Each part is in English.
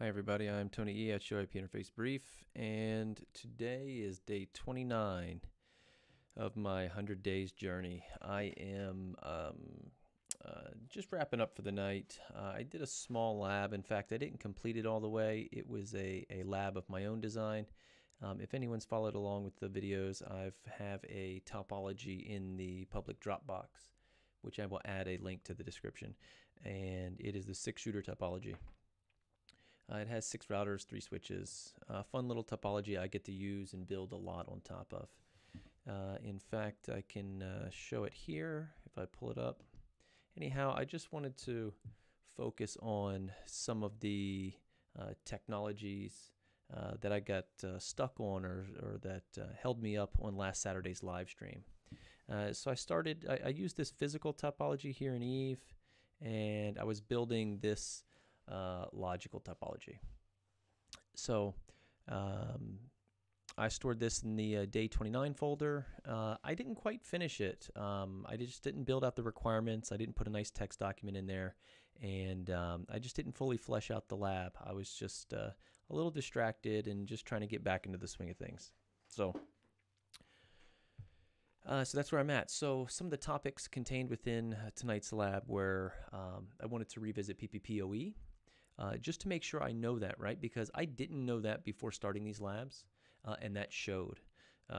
Hi everybody, I'm Tony E at Show IP Interface Brief, and today is day 29 of my 100 days journey. I am just wrapping up for the night. I did a small lab. In fact, I didn't complete it all the way. It was a lab of my own design. If anyone's followed along with the videos, I have a topology in the public Dropbox, which I will add a link to the description, and it is the 6-shooter topology. It has 6 routers, 3 switches. Fun little topology I get to use and build a lot on top of. In fact, I can show it here if I pull it up. Anyhow, I just wanted to focus on some of the technologies that I got stuck on or that held me up on last Saturday's live stream. So I used this physical topology here in Eve, and I was building this logical topology. So I stored this in the day 29 folder. I didn't quite finish it. I just didn't build out the requirements. I didn't put a nice text document in there, and I just didn't fully flesh out the lab. I was just a little distracted and just trying to get back into the swing of things. So that's where I'm at. So some of the topics contained within tonight's lab where I wanted to revisit PPPoE. Just to make sure I know that, right? Because I didn't know that before starting these labs, and that showed.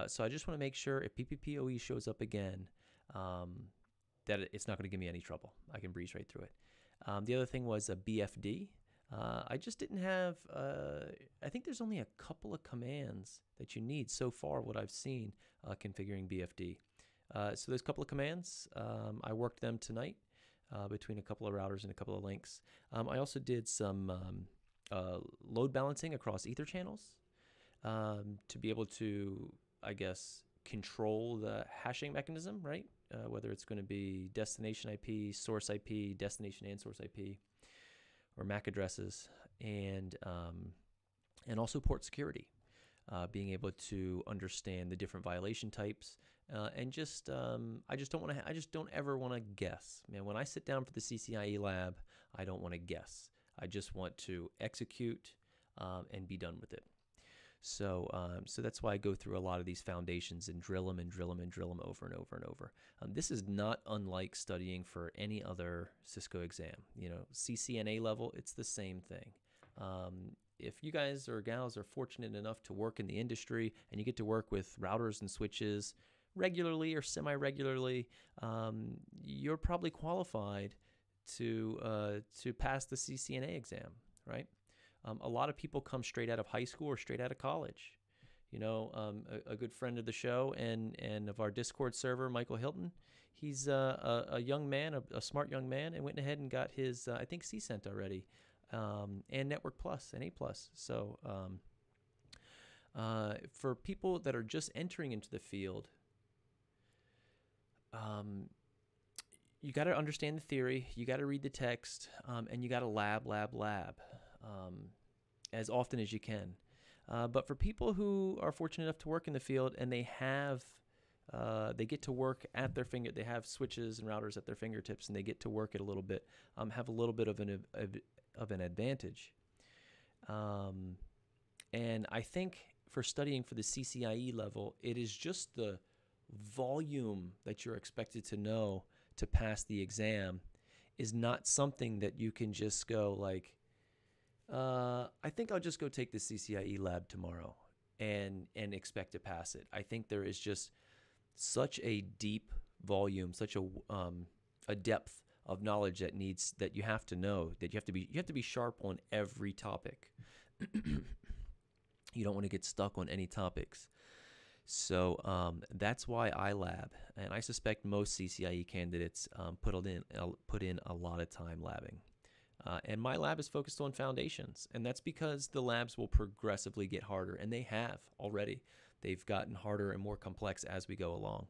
So I just want to make sure if PPPoE shows up again, that it's not going to give me any trouble. I can breeze right through it. The other thing was a BFD. I just didn't have, I think there's only a couple of commands that you need so far, what I've seen, configuring BFD. So there's a couple of commands. I worked them tonight. Between a couple of routers and a couple of links. I also did some load balancing across ether channels to be able to, I guess, control the hashing mechanism, right? Whether it's going to be destination IP, source IP, destination and source IP, or MAC addresses, and also port security. Being able to understand the different violation types, and just I just don't ever want to guess. Man, when I sit down for the CCIE lab, I don't want to guess. I just want to execute and be done with it. So that's why I go through a lot of these foundations and drill them and drill them and drill them over and over and over. This is not unlike studying for any other Cisco exam. You know, CCNA level, it's the same thing. If you guys or gals are fortunate enough to work in the industry and you get to work with routers and switches regularly or semi-regularly, you're probably qualified to pass the CCNA exam, right? A lot of people come straight out of high school or straight out of college. You know, a good friend of the show and of our Discord server, Michael Hilton, he's a young man, a smart young man, and went ahead and got his, I think, CCENT already. And Network Plus and A Plus. So for people that are just entering into the field, you got to understand the theory, you got to read the text, and you got to lab as often as you can. But for people who are fortunate enough to work in the field and they get to work at their they have switches and routers at their fingertips, and they get to work it a little bit, have a little bit of an advantage. And I think for studying for the CCIE level, it is just the volume that you're expected to know to pass the exam is not something that you can just go like, I think I'll just go take the CCIE lab tomorrow and expect to pass it. I think there is just such a deep volume, such a depth of knowledge that you have to know, that you have to be sharp on every topic. You don't want to get stuck on any topics. So that's why I lab, and I suspect most CCIE candidates put in a lot of time labbing. And my lab is focused on foundations, and that's because the labs will progressively get harder, and they have already. They've gotten harder and more complex as we go along.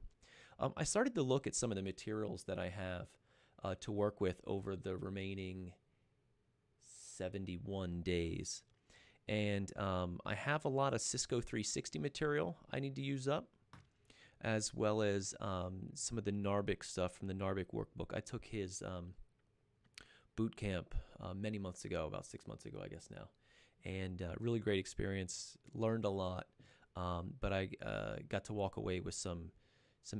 I started to look at some of the materials that I have to work with over the remaining 71 days. And I have a lot of Cisco 360 material I need to use up, as well as some of the Narvik stuff from the Narvik workbook. I took his boot camp many months ago, about 6 months ago, I guess now. and really great experience. Learned a lot, but I got to walk away with some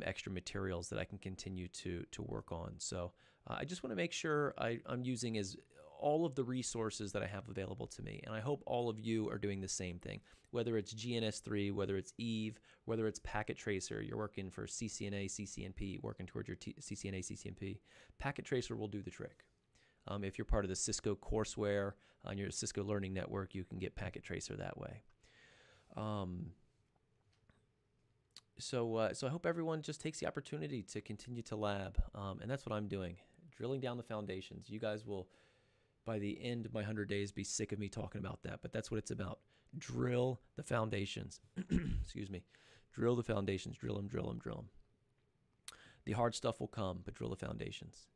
extra materials that I can continue to work on. So I just want to make sure I'm using all of the resources that I have available to me, and I hope all of you are doing the same thing. Whether it's GNS3, whether it's Eve, whether it's Packet Tracer, you're working for CCNA, CCNP, working towards your CCNA, CCNP, Packet Tracer will do the trick. If you're part of the Cisco courseware on your Cisco Learning Network, you can get Packet Tracer that way. So I hope everyone just takes the opportunity to continue to lab, and that's what I'm doing, drilling down the foundations. You guys will, by the end of my 100 days, be sick of me talking about that, but that's what it's about. Drill the foundations. Excuse me. Drill the foundations. Drill them, drill them, drill them. The hard stuff will come, but drill the foundations.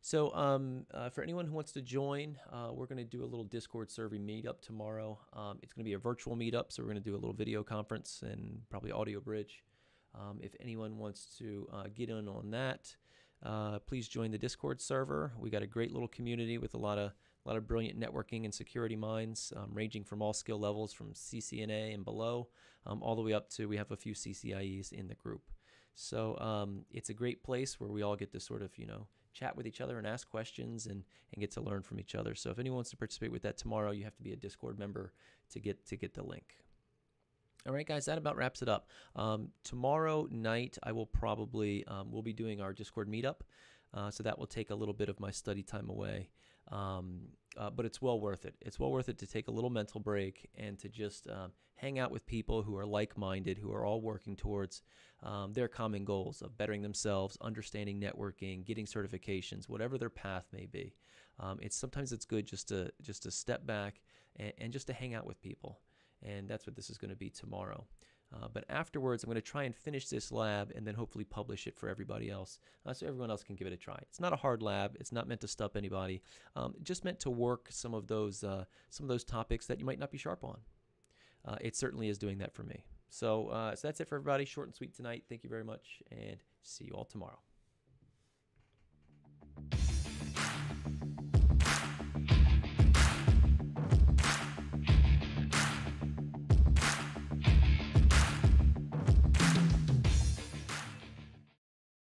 So for anyone who wants to join, we're going to do a little Discord server meetup tomorrow. It's going to be a virtual meetup, so we're going to do a little video conference and probably audio bridge. If anyone wants to get in on that, please join the Discord server. We got a great little community with a lot of brilliant networking and security minds, ranging from all skill levels from CCNA and below, all the way up to we have a few CCIEs in the group. So it's a great place where we all get to sort of, chat with each other and ask questions and get to learn from each other. So if anyone wants to participate with that tomorrow, you have to be a Discord member to get the link. All right, guys, that about wraps it up. Tomorrow night, I will probably, we'll be doing our Discord meetup. So that will take a little bit of my study time away. But it's well worth it. It's well worth it to take a little mental break and to just hang out with people who are like-minded, who are all working towards their common goals of bettering themselves, understanding networking, getting certifications, whatever their path may be. Sometimes it's good just to step back and just to hang out with people. And that's what this is going to be tomorrow. But afterwards, I'm going to try and finish this lab and then hopefully publish it for everybody else so everyone else can give it a try. It's not a hard lab. It's not meant to stump anybody. Just meant to work some of those topics that you might not be sharp on. It certainly is doing that for me. So that's it for everybody. Short and sweet tonight. Thank you very much, and see you all tomorrow.